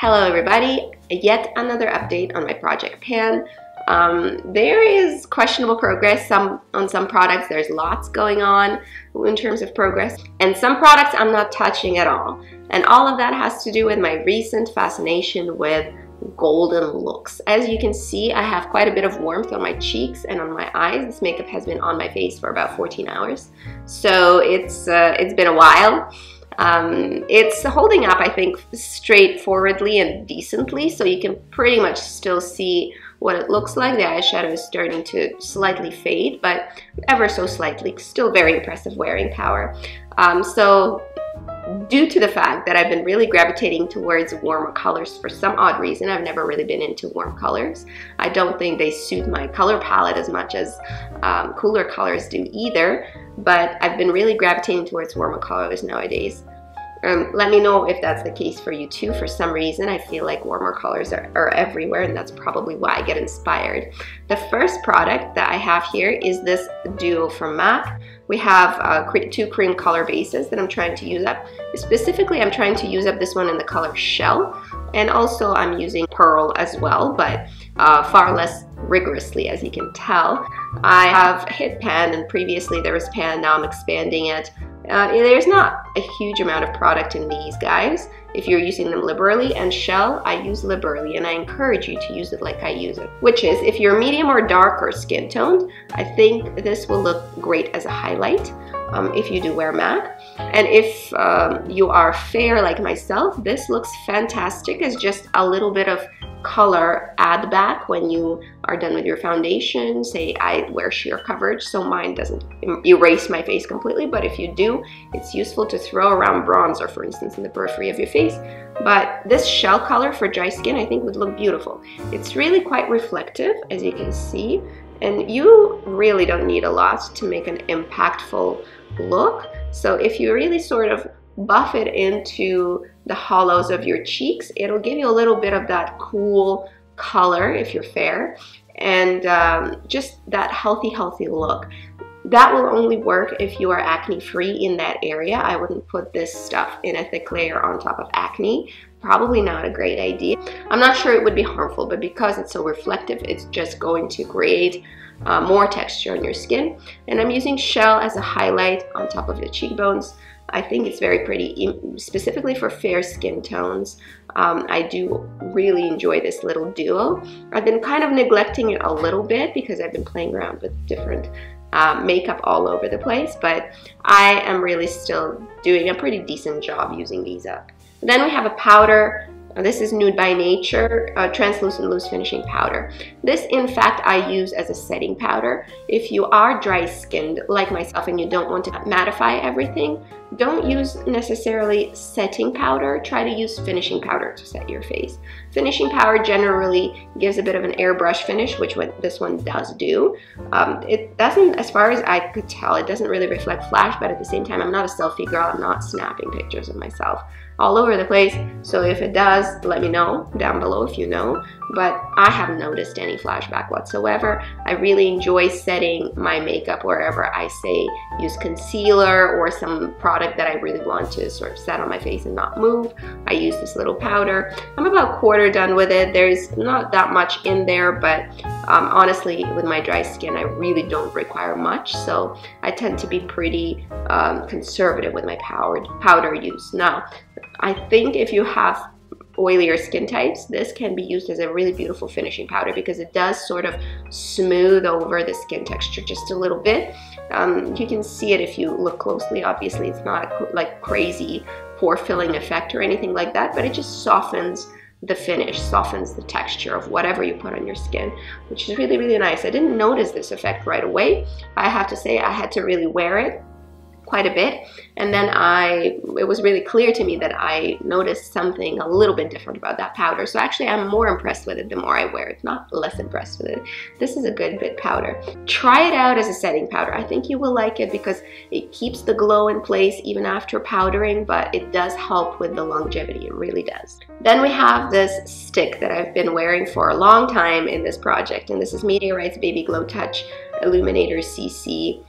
Hello everybody, yet another update on my project pan. There is questionable progress on some products. There's lots going on in terms of progress, and some products I'm not touching at all. And all of that has to do with my recent fascination with golden looks. As you can see, I have quite a bit of warmth on my cheeks and on my eyes. This makeup has been on my face for about 14 hours, so it's been a while. It's holding up, I think, straightforwardly and decently, so you can pretty much still see what it looks like. The eyeshadow is starting to slightly fade, but ever so slightly, still very impressive wearing power. So due to the fact that I've been really gravitating towards warmer colors for some odd reason, I've never really been into warm colors. I don't think they suit my color palette as much as cooler colors do either, but I've been really gravitating towards warmer colors nowadays. Let me know if that's the case for you too. For some reason, I feel like warmer colors are everywhere, and that's probably why I get inspired. The first product that I have here is this duo from MAC. We have two cream color bases that I'm trying to use up. Specifically, I'm trying to use up this one in the color Shell, and also I'm using Pearl as well, but far less rigorously, as you can tell. I have hit pan, and previously there was pan. Now I'm expanding it. There's not a huge amount of product in these guys if you're using them liberally, and Shell I use liberally, and I encourage you to use it like I use it, which is if you're medium or dark or skin toned, I think this will look great as a highlight if you do wear MAC. And if you are fair like myself, this looks fantastic as just a little bit of color add back when you are done with your foundation. Say I wear sheer coverage, so mine doesn't erase my face completely, but if you do, it's useful to throw around bronzer, for instance, in the periphery of your face. But this Shell color for dry skin I think would look beautiful. It's really quite reflective, as you can see, and you really don't need a lot to make an impactful look. So if you really sort of buff it into the hollows of your cheeks, it'll give you a little bit of that cool color if you're fair, and just that healthy look. That will only work if you are acne free in that area. I wouldn't put this stuff in a thick layer on top of acne. Probably not a great idea. I'm not sure it would be harmful, but because it's so reflective, it's just going to create more texture on your skin. And I'm using Shell as a highlight on top of the cheekbones. I think it's very pretty, specifically for fair skin tones. I do really enjoy this little duo. I've been kind of neglecting it a little bit because I've been playing around with different makeup all over the place, but I am really still doing a pretty decent job using these up. Then we have a powder. This is Nude by Nature Translucent Loose Finishing Powder. This, in fact, I use as a setting powder. If you are dry skinned like myself and you don't want to mattify everything, don't use necessarily setting powder. Try to use finishing powder to set your face. Finishing powder generally gives a bit of an airbrush finish, which this one does do. It doesn't, as far as I could tell, it doesn't really reflect flash, but at the same time, I'm not a selfie girl. I'm not snapping pictures of myself all over the place, so if it does, let me know down below if you know, but I haven't noticed any flashback whatsoever. I really enjoy setting my makeup wherever I say use concealer or some product that I really want to sort of set on my face and not move. I use this little powder. I'm about quarter done with it. There's not that much in there, but honestly, with my dry skin, I really don't require much, so I tend to be pretty conservative with my powder use. Now, I think if you have oilier skin types, this can be used as a really beautiful finishing powder because it does sort of smooth over the skin texture just a little bit. You can see it if you look closely. Obviously, it's not like crazy pore filling effect or anything like that, but it just softens the finish, softens the texture of whatever you put on your skin, which is really nice. I didn't notice this effect right away. I have to say I had to really wear it quite a bit, and then it was really clear to me that I noticed something a little bit different about that powder. So actually I'm more impressed with it the more I wear it, not less impressed with it. This is a good bit powder. Try it out as a setting powder. I think you will like it because it keeps the glow in place even after powdering, but it does help with the longevity. It really does. Then we have this stick that I've been wearing for a long time in this project, and this is Meteorite's Baby Glow Touch Illuminator CC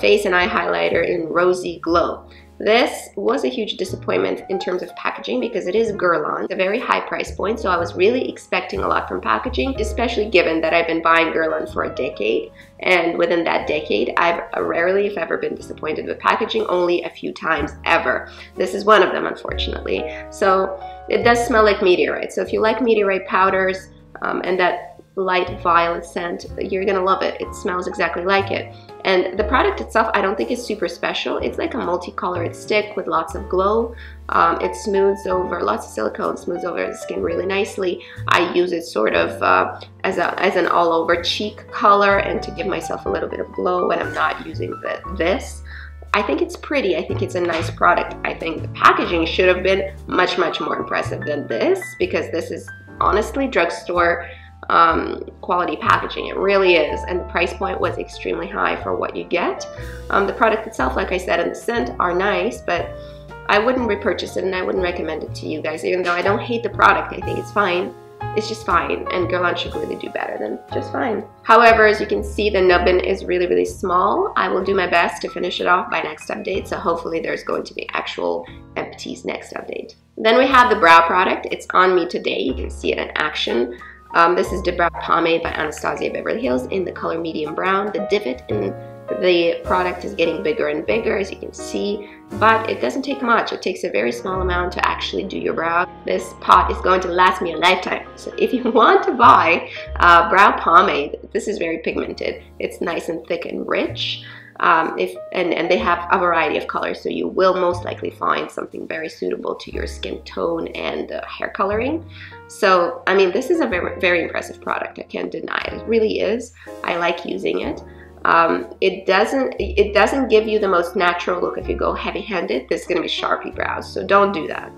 face and eye highlighter in Rosy Glow. This was a huge disappointment in terms of packaging because it is Guerlain. It's a very high price point, so I was really expecting a lot from packaging, especially given that I've been buying Guerlain for a decade. And within that decade, I've rarely, if ever, been disappointed with packaging, only a few times ever. This is one of them, unfortunately. So it does smell like meteorite. So if you like meteorite powders and that light violet scent, you're gonna love it. It smells exactly like it. And the product itself, I don't think is super special. It's like a multicolored stick with lots of glow. It smooths over, lots of silicone, smooths over the skin really nicely. I use it sort of as an all over cheek color and to give myself a little bit of glow when I'm not using this. I think it's pretty. I think it's a nice product. I think the packaging should have been much, much more impressive than this, because this is honestly drugstore quality packaging. It really is, and the price point was extremely high for what you get. The product itself, like I said, and the scent are nice, but I wouldn't repurchase it and I wouldn't recommend it to you guys. Even though I don't hate the product, I think it's fine. It's just fine, and Guerlain should really do better than just fine. However, as you can see, the nubbin is really, really small. I will do my best to finish it off by next update, so hopefully there's going to be actual empties next update. Then we have the brow product. It's on me today. You can see it in action. This is the Brow Pomade by Anastasia Beverly Hills in the color medium brown. The divot in the product is getting bigger and bigger, as you can see, but it doesn't take much. It takes a very small amount to actually do your brow. This pot is going to last me a lifetime. So if you want to buy brow pomade, this is very pigmented. It's nice and thick and rich. And they have a variety of colors, so you will most likely find something very suitable to your skin tone and hair coloring. So, I mean, this is a very, very impressive product. I can't deny it. It really is. I like using it. It doesn't give you the most natural look if you go heavy-handed. This is going to be Sharpie brows, so don't do that.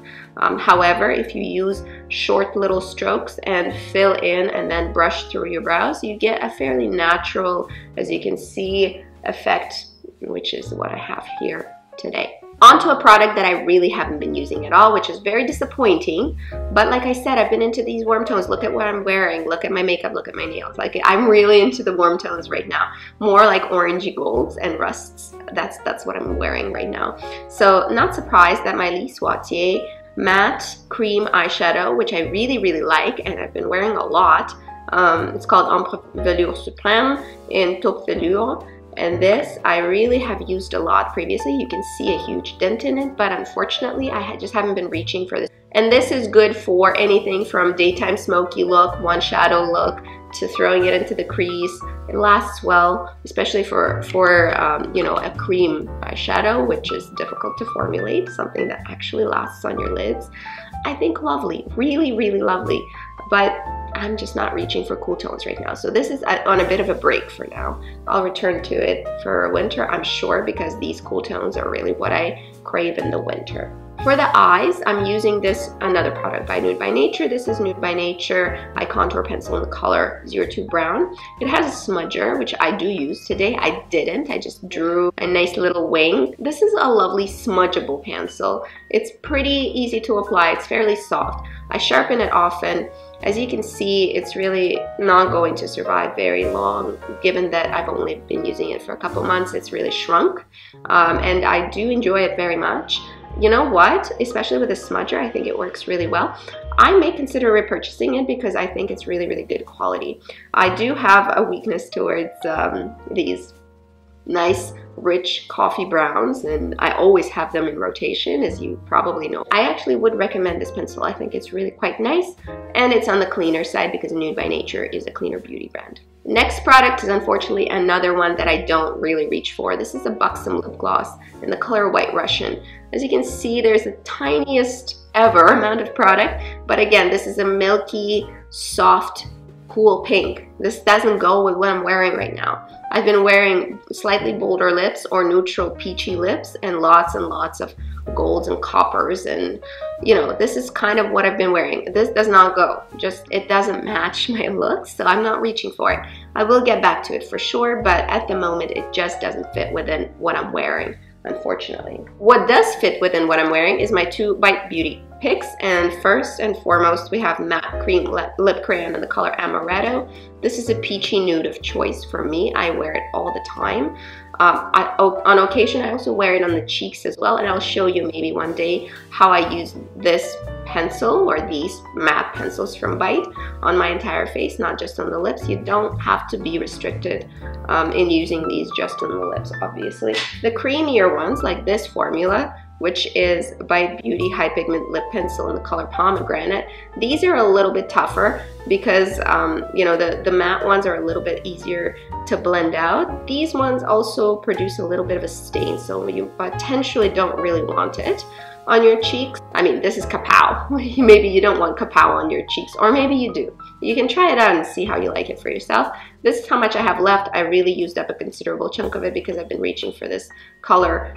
However, if you use short little strokes and fill in and then brush through your brows, you get a fairly natural, as you can see, effect, which is what I have here today. Onto a product that I really haven't been using at all, which is very disappointing. But like I said, I've been into these warm tones. Look at what I'm wearing. Look at my makeup. Look at my nails. Like, I'm really into the warm tones right now. More like orangey golds and rusts. That's what I'm wearing right now. So not surprised that my Lise Wattier matte cream eyeshadow, which I really, really like and I've been wearing a lot. It's called Ombre Velours Supreme in Taupe Velours. And this I really have used a lot previously. You can see a huge dent in it, but unfortunately I just haven't been reaching for this. And this is good for anything from daytime smoky look, one shadow look, to throwing it into the crease. It lasts well, especially for you know, a cream eyeshadow, which is difficult to formulate, something that actually lasts on your lids. I think lovely, really, really lovely. But I'm just not reaching for cool tones right now. So this is on a bit of a break for now. I'll return to it for winter, I'm sure, because these cool tones are really what I crave in the winter. For the eyes, I'm using this, another product by Nude by Nature. This is Nude by Nature Eye Contour Pencil in the color 02 Brown. It has a smudger, which I do use. Today I didn't. I just drew a nice little wing. This is a lovely smudgeable pencil. It's pretty easy to apply. It's fairly soft. I sharpen it often. As you can see, it's really not going to survive very long, given that I've only been using it for a couple months. It's really shrunk, and I do enjoy it very much. You know what? Especially with a smudger, I think it works really well. I may consider repurchasing it because I think it's really, really good quality. I do have a weakness towards these nice, rich coffee browns, and I always have them in rotation, as you probably know. I actually would recommend this pencil. I think it's really quite nice, and it's on the cleaner side because Nude by Nature is a cleaner beauty brand. Next product is unfortunately another one that I don't really reach for. This is a Buxom lip gloss in the color White Russian. As you can see, there's the tiniest ever amount of product, but again, this is a milky, soft, cool pink. This doesn't go with what I'm wearing right now. I've been wearing slightly bolder lips or neutral peachy lips and lots of golds and coppers, and you know, this is kind of what I've been wearing. This does not go. Just, it doesn't match my looks, so I'm not reaching for it. I will get back to it for sure, but at the moment it just doesn't fit within what I'm wearing, unfortunately. What does fit within what I'm wearing is my two Bite Beauty picks, and first and foremost we have matte cream lip crayon in the color Amaretto. This is a peachy nude of choice for me. I wear it all the time. On occasion I also wear it on the cheeks as well, and I'll show you maybe one day how I use this pencil or these matte pencils from Bite on my entire face, not just on the lips. You don't have to be restricted in using these just on the lips, obviously. The creamier ones, like this formula, which is Bite Beauty High Pigment Lip Pencil in the color Pomegranate. These are a little bit tougher because you know, the matte ones are a little bit easier to blend out. These ones also produce a little bit of a stain, so you potentially don't really want it on your cheeks. I mean, this is kapow. Maybe you don't want kapow on your cheeks, or maybe you do. You can try it out and see how you like it for yourself. This is how much I have left. I really used up a considerable chunk of it because I've been reaching for this color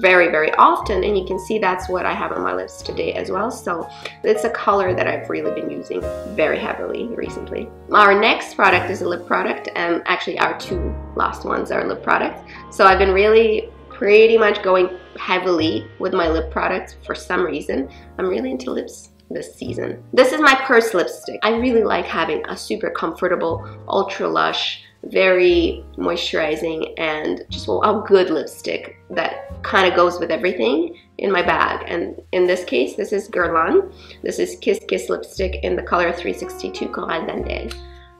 very often, and you can see that's what I have on my lips today as well. So it's a color that I've really been using very heavily recently. Our next product is a lip product, and actually our two last ones are lip products. So I've been really pretty much going heavily with my lip products for some reason. I'm really into lips this season. This is my Purse lipstick. I really like having a super comfortable, ultra lush, very moisturizing, and just a good lipstick that kind of goes with everything in my bag. And in this case, this is Guerlain. This is Kiss Kiss lipstick in the color 362 Coral Dentelle.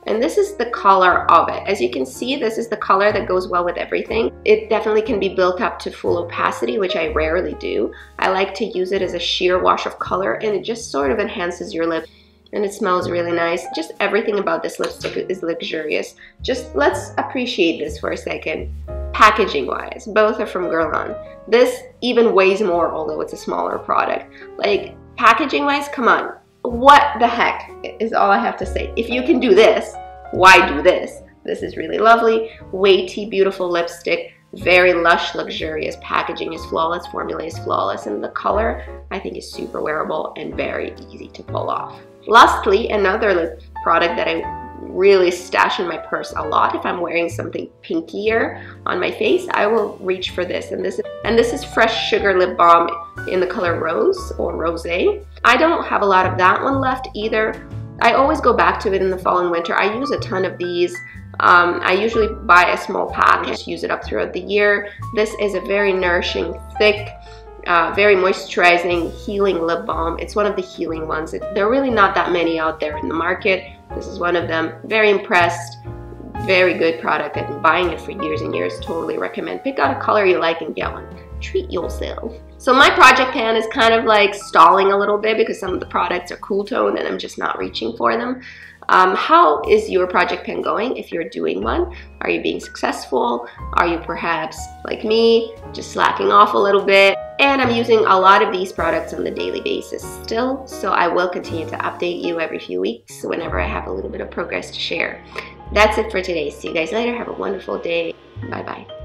And this is the color of it. As you can see, this is the color that goes well with everything. It definitely can be built up to full opacity, which I rarely do. I like to use it as a sheer wash of color, and it just sort of enhances your lip. And it smells really nice. Just everything about this lipstick is luxurious. Just let's appreciate this for a second. Packaging wise, both are from Guerlain. This even weighs more, although it's a smaller product. Like, packaging wise, come on. What the heck is all I have to say. If you can do this, why do this? This is really lovely, weighty, beautiful lipstick. Very lush, luxurious. Packaging is flawless, formula is flawless, and the color I think is super wearable and very easy to pull off. Lastly, another lip product that I really stash in my purse a lot. If I'm wearing something pinkier on my face, I will reach for this. And this is Fresh Sugar Lip Balm in the color Rose or Rosé. I don't have a lot of that one left either. I always go back to it in the fall and winter. I use a ton of these. I usually buy a small pack and just use it up throughout the year. This is a very nourishing, thick, very moisturizing, healing lip balm. It's one of the healing ones. There are really not that many out there in the market. This is one of them. Very impressed. Very good product. I've been buying it for years and years. Totally recommend. Pick out a color you like and get one. Treat yourself. So my project pan is kind of like stalling a little bit because some of the products are cool tone and I'm just not reaching for them. How is your project pan going if you're doing one? Are you being successful? Are you perhaps, like me, just slacking off a little bit? And I'm using a lot of these products on the daily basis still, so I will continue to update you every few weeks whenever I have a little bit of progress to share. That's it for today. See you guys later. Have a wonderful day. Bye-bye.